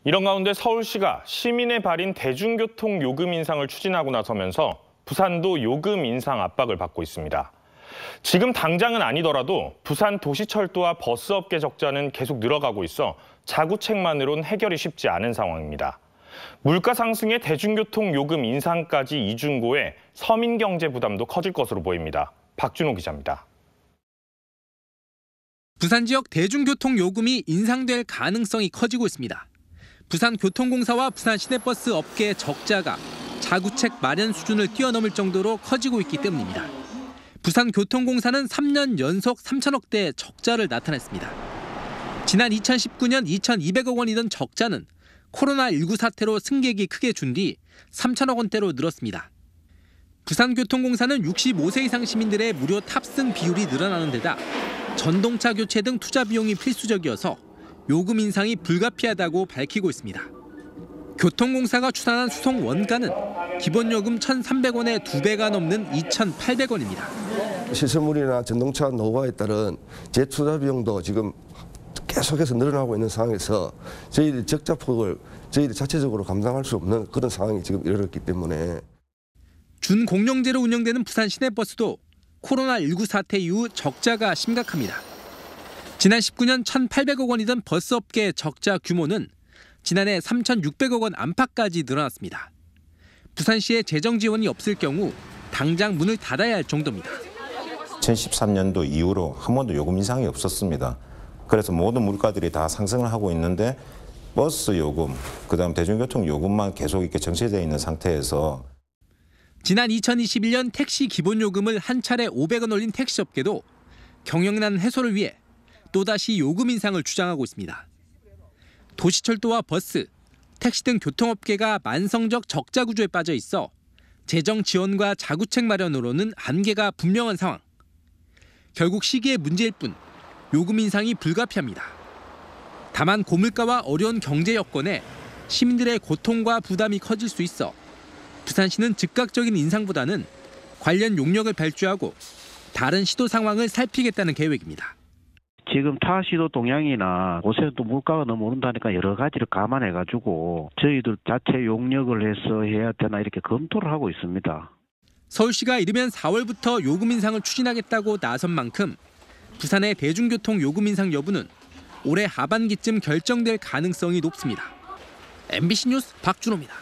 이런 가운데 서울시가 시민의 발인 대중교통 요금 인상을 추진하고 나서면서 부산도 요금 인상 압박을 받고 있습니다. 지금 당장은 아니더라도 부산 도시철도와 버스업계 적자는 계속 늘어가고 있어 자구책만으론 해결이 쉽지 않은 상황입니다. 물가 상승에 대중교통 요금 인상까지 이중고에 서민 경제 부담도 커질 것으로 보입니다. 박준호 기자입니다. 부산 지역 대중교통 요금이 인상될 가능성이 커지고 있습니다. 부산교통공사와 부산 시내버스 업계의 적자가 자구책 마련 수준을 뛰어넘을 정도로 커지고 있기 때문입니다. 부산교통공사는 3년 연속 3천억대의 적자를 나타냈습니다. 지난 2019년 2,200억 원이던 적자는 코로나19 사태로 승객이 크게 준 뒤 3천억 원대로 늘었습니다. 부산교통공사는 65세 이상 시민들의 무료 탑승 비율이 늘어나는 데다 전동차 교체 등 투자 비용이 필수적이어서 요금 인상이 불가피하다고 밝히고 있습니다. 교통공사가 추산한 수송 원가는 기본 요금 1,300원의 2배가 넘는 2,800원입니다. 시설물이나 전동차 노후화에 따른 재투자 비용도 지금 계속해서 늘어나고 있는 상황에서 저희들 적자폭을 저희들 자체적으로 감당할 수 없는 그런 상황이 지금 이르렀기 때문에 준공영제로 운영되는 부산 시내버스도 코로나19 사태 이후 적자가 심각합니다. 지난 19년 1,800억 원이던 버스업계의 적자 규모는 지난해 3,600억 원 안팎까지 늘어났습니다. 부산시의 재정 지원이 없을 경우 당장 문을 닫아야 할 정도입니다. 2013년도 이후로 한 번도 요금 인상이 없었습니다. 그래서 모든 물가들이 다 상승을 하고 있는데 버스 요금, 그다음 대중교통 요금만 계속 이렇게 정체되어 있는 상태에서 지난 2021년 택시 기본요금을 한 차례 500원 올린 택시업계도 경영난 해소를 위해 또다시 요금 인상을 주장하고 있습니다. 도시철도와 버스, 택시 등 교통업계가 만성적 적자 구조에 빠져 있어 재정 지원과 자구책 마련으로는 한계가 분명한 상황. 결국 시기의 문제일 뿐 요금 인상이 불가피합니다. 다만 고물가와 어려운 경제 여건에 시민들의 고통과 부담이 커질 수 있어 부산시는 즉각적인 인상보다는 관련 용역을 발주하고 다른 시도 상황을 살피겠다는 계획입니다. 지금 타 시도 동향이나 곳에서 또 물가가 너무 오른다니까 여러 가지를 감안해가지고 저희들 자체 용역을 해서 해야 되나 이렇게 검토를 하고 있습니다. 서울시가 이르면 4월부터 요금 인상을 추진하겠다고 나선 만큼 부산의 대중교통 요금 인상 여부는 올해 하반기쯤 결정될 가능성이 높습니다. MBC 뉴스 박준호입니다.